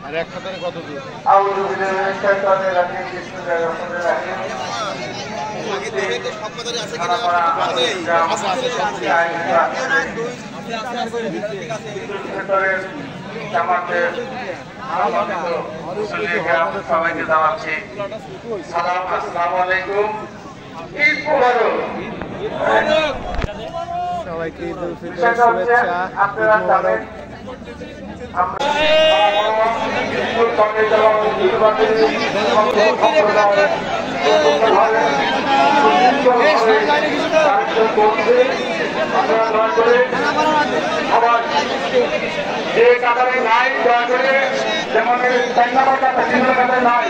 আর এক খাতারে কত দূর সবাইকে জানাচ্ছি সালাম, আসসালামু আলাইকুম, ঈদ মুবারক। সবাইকে ঈদ উল ফিতরের শুভেচ্ছা, ঈদ মুবারক। যে কাতারে নাই দয়া করে, যেমন 4 নম্বর কাতার 3 নম্বর কাতারে নাই,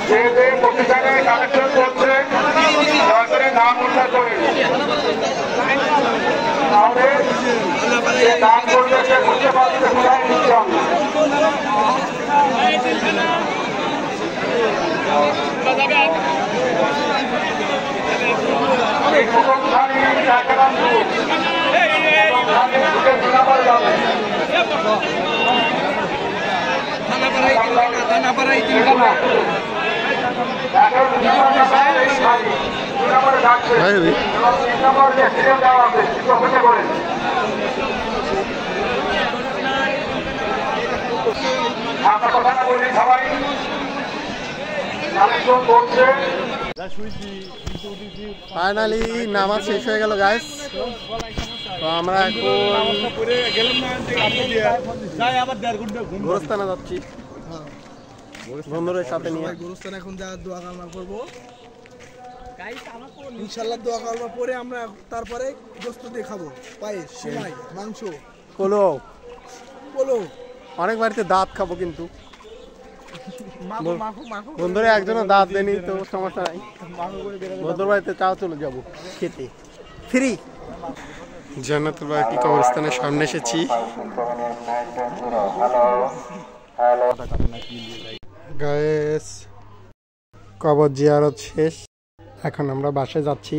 যে যে প্রতিষ্ঠানে কালেকশন করছে দয়া করে নাম উল্লেখ করে, তাহলে যে দান করবে সে বুঝতে পারছে কোথায় নিচ্ছে আমরা। এই প্রথম সারি ফাইনালি নামাজ শেষ হয়ে গেল গাইস। তো আমরা এখন গোরস্থানে যাচ্ছি বন্ধুদের সাথে নিয়ে। গোরস্থানে এখন যা দোয়া কালমা করবো ইনশাল্লাহ। দোয়া কালমা পরে আমরা তারপরে গোস্ত দিয়ে খাবো, পায়েস, সেমাই, মাংস, পোলো। অনেক বাড়িতে দাঁত খাবো, কিন্তু বন্ধুরা একজনও দাঁত দেনি, তো সমস্যা নাই। বন্ধুর বাড়িতে চাও চলে যাবো খেতে ফ্রি। জান্নাতুল বাকি কবরস্থানের সামনে এসেছি। গায়েস কবর জিয়ারত শেষ, এখন আমরা বাসায় যাচ্ছি।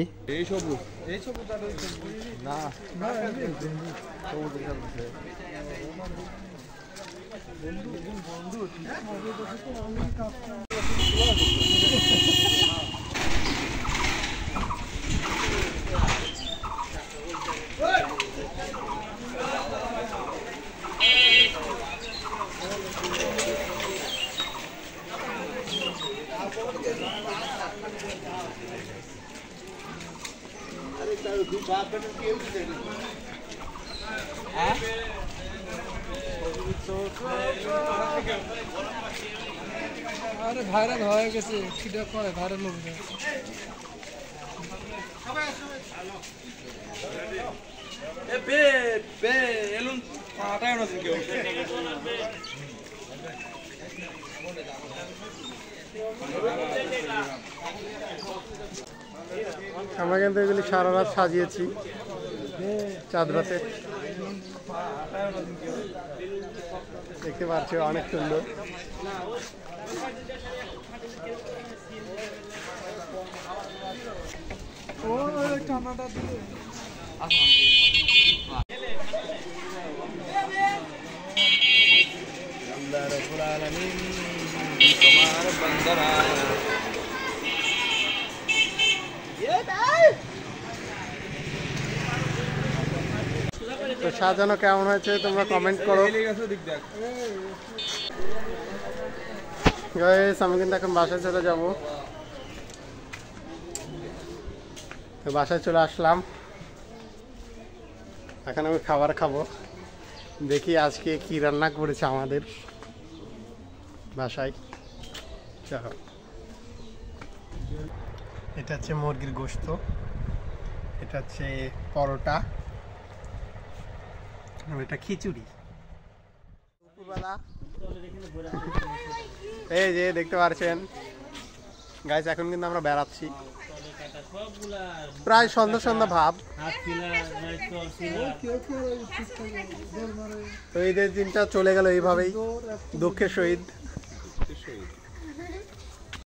আরে ভাইরাল হয়ে গেছে, সেটা করে ভাইরাল হবে। আমরা কিন্তু এগুলি সারা রাত সাজিয়েছি চাঁদ রাতে, দেখতে পাচ্ছি অনেক সুন্দর। তো সাজানো কেমন হয়েছে তোমরা কমেন্ট করো। গাইস আমি কিন্তু এখন বাসায় চলে যাব। তো বাসায় চলে আসলাম, এখন আমি খাবার খাবো। দেখি আজকে কি রান্না করেছে আমাদের বাসায়। চলো, এটা হচ্ছে মুরগির গোশত, এটা হচ্ছে পরোটা, এটা খিচুড়ি। দুপুরবেলা এই যে দেখতে পাচ্ছেন গাইস, এখন কিন্তু আমরা বেড়াচ্ছি। প্রায় সন্ধ্যা সন্ধ্যা ভাব। তো ঈদের দিনটা চলে গেল এইভাবেই দুঃখের সহিত।